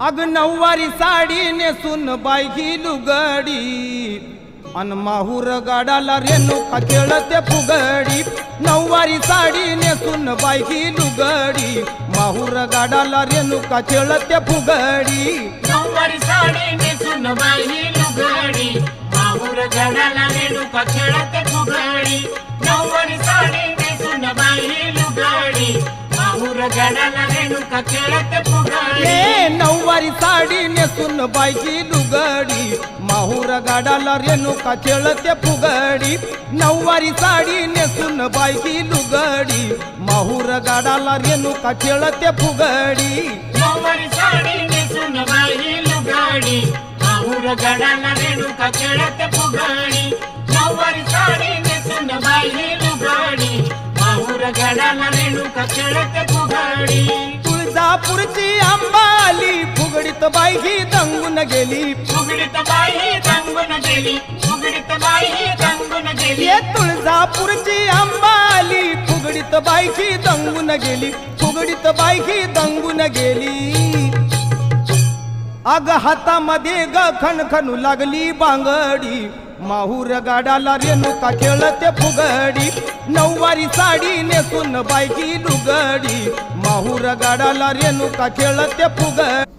अग नऊवारी साडी नेसून बायकी लुगडी अन माहूर गाडाला रेणुका खेळते फुगडी। नऊवारी साडी नेसून बायकी लुगडी माहूर गाडाला रेणुका खेळते फुगडी। नऊवारी साडी नेसून बायकी लुगडी माहूर गाडाला रेणुका खेळते फुगडी। नऊवारी साडी नेसून बायकी लुगडी माहूर गाडाला रेणुका खेळते फुगडी। नऊवारी साडी नेसून बायकी लुगडी माहूर गाडाला रेणुका खेळते फुगडी। नऊवारी साडी नेसून बायकी लुगडी माहूर गाडाला रेणुका खेळते फुगडी। नऊवारी साडी नेसून बायकी लुगडी माहूर गाडाला रेणुका खेळते फुगडी। नऊवारी साडी नेसून बायकी लुगडी माहूर गाडाला रेणुका खेळते फुगडी। तुळजापूरची अंबाली फुगडीत बायकी दंगून गेली। फुगडीत बाई दंगून गेली। फुगडीत बाई दंगून गेली। तुळजापूरची अंबाली फुगडीत बायकी दंगून गेली। फुगडीत बायकी दंगून गेली। अग हातामध्ये ग खणखणू लागली बांगडी माहूर गाडाला रेणुका खेळते फुगडी। नऊवारी साडी नेसून बायकी लुगडी माहूर गाडाला रेणुका खेळते फुगडी।